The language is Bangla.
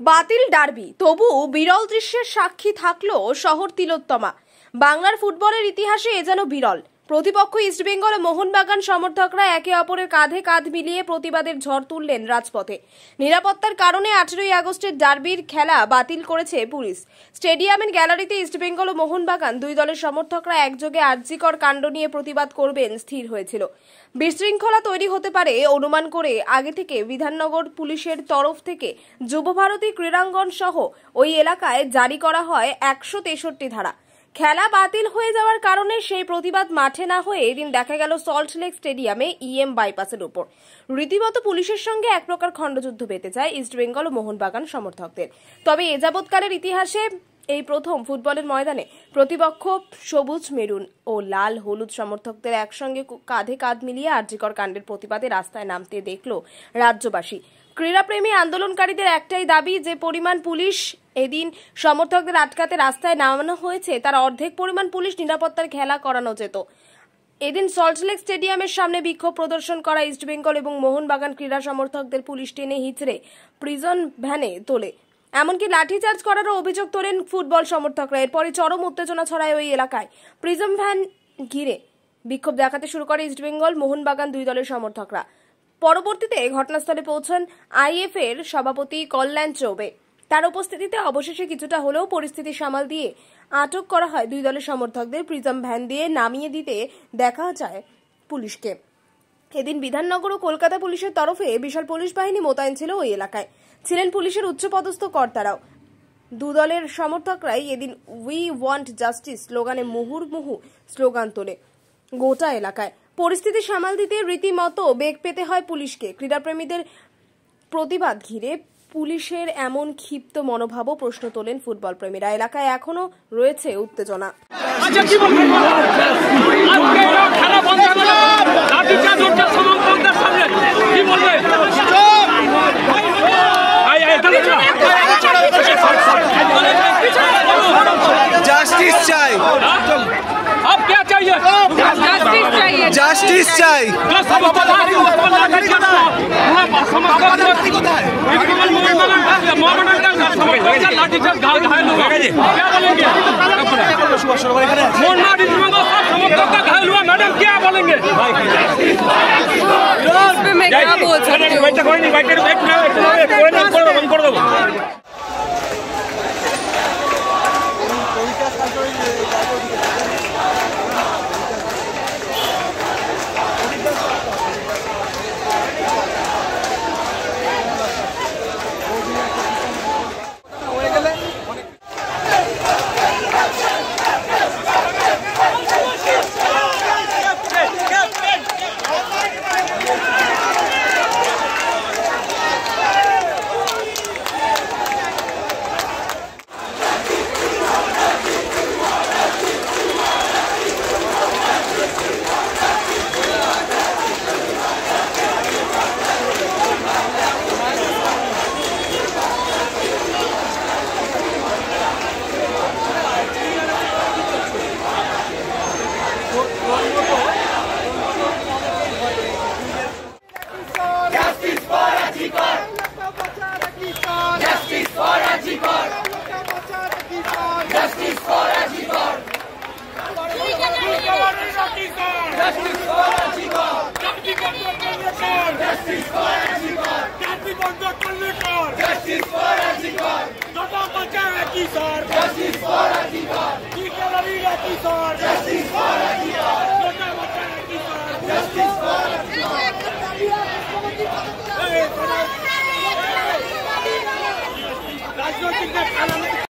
বাতিল ডার্বি, তবু বিরল দৃশ্যের সাক্ষী থাকলো শহর তিলোত্তমা। বাংলার ফুটবলের ইতিহাসে এ যেন বিরল। প্রতিপক্ষ ইস্টবেঙ্গল ও মোহনবাগান সমর্থকরা একে অপরের কাঁধে কাঁধ মিলিয়ে প্রতিবাদের ঝড় তুললেন রাজপথে। নিরাপত্তার কারণে 18ই আগস্টের ডার্বির খেলা বাতিল করেছে পুলিশ। স্টেডিয়ামের গ্যালারিতে ইস্টবেঙ্গল ও মোহনবাগান দুই দলের সমর্থকরা একযোগে আরজিকর কাণ্ড নিয়ে প্রতিবাদ করবেন স্থির হয়েছিল। বিশৃঙ্খলা তৈরি হতে পারে অনুমান করে আগে থেকে বিধাননগর পুলিশের তরফ থেকে যুবভারতী ক্রীড়াঙ্গন সহ ওই এলাকায় জারি করা হয় 163 ধারা। খেলা বাতিল হয়ে যাওয়ার কারণে সেই প্রতিবাদ মাঠে না হয়ে এদিন দেখা গেল সল্টলেক স্টেডিয়ামে ইএম বাইপাসের উপর। রীতিমতো পুলিশের সঙ্গে এক প্রকার খণ্ডযুদ্ধ বেঁধে যায় ইস্টবেঙ্গল ও মোহনবাগান সমর্থকদের। তবে এ যাবৎকালের ইতিহাসে এই প্রথম ফুটবলের ময়দানে প্রতিপক্ষ সবুজ মেরুন ও লাল হলুদ সমর্থকদের একসঙ্গে কাঁধে কাঁধ মিলিয়ে আরজিকর কাণ্ডের প্রতিবাদে রাস্তায় নামতে দেখল রাজ্যবাসী। ক্রীড়াপ্রেমী আন্দোলনকারীদের একটাই দাবি, যে পরিমাণ পুলিশ এদিন সমর্থকদের আটকাতে রাস্তায় নামানো হয়েছে তার অর্ধেক পরিমাণ পুলিশ নিরাপত্তার খেলা করানো যেত। এদিন সল্টলেক স্টেডিয়ামের সামনে বিক্ষোভ প্রদর্শন করা ইস্টবেঙ্গল এবং মোহনবাগান ক্রীড়া সমর্থকদের পুলিশ টেনে হিচড়ে প্রিজন ভ্যানে তোলে, এমনকি লাঠিচার্জ করারও অভিযোগ তোলেন ফুটবল সমর্থকরা। এরপরই চরম উত্তেজনা ছড়ায় ওই এলাকায়। প্রিজন ভ্যান ঘিরে বিক্ষোভ দেখাতে শুরু করে ইস্টবেঙ্গল মোহনবাগান দুই দলের সমর্থকরা। পরবর্তীতে ঘটনাস্থলে পৌঁছান আইএফ এর সভাপতি কল্যাণ চৌবে। তার উপস্থিতিতে অবশেষে কিছুটা হলেও পরিস্থিতি সামাল দিয়ে আটক করা হয় দুই দলের সমর্থকদের। প্রিজম ভ্যান দিয়ে নামিয়ে দিতে দেখা যায় পুলিশকে। এদিন বিধাননগর ও কলকাতা পুলিশের তরফে বিশাল পুলিশ বাহিনী মোতায়েন ছিল ওই এলাকায়। ছিলেন পুলিশের উচ্চপদস্থ কর্তারাও। দু দলের সমর্থকরাই এদিন উই ওয়ান্ট জাস্টিস স্লোগানে মুহুর্মুহু স্লোগান তোলে গোটা এলাকায়। পরিস্থিতি সামাল দিতে রীতিমতো বেগ পেতে হয় পুলিশকে। ক্রীড়াপ্রেমীদের প্রতিবাদ ঘিরে পুলিশের এমন ক্ষিপ্ত মনোভাবও প্রশ্ন তোলেন ফুটবল প্রেমীরা। এলাকায় এখনো রয়েছে উত্তেজনা। जस्टिस चाहिए, अब क्या चाहिए? जस्टिस चाहिए, जस्टिस चाहिए। मैडम क्या बोलेंगे? मैं क्या बोल सकती हूँ? Justice for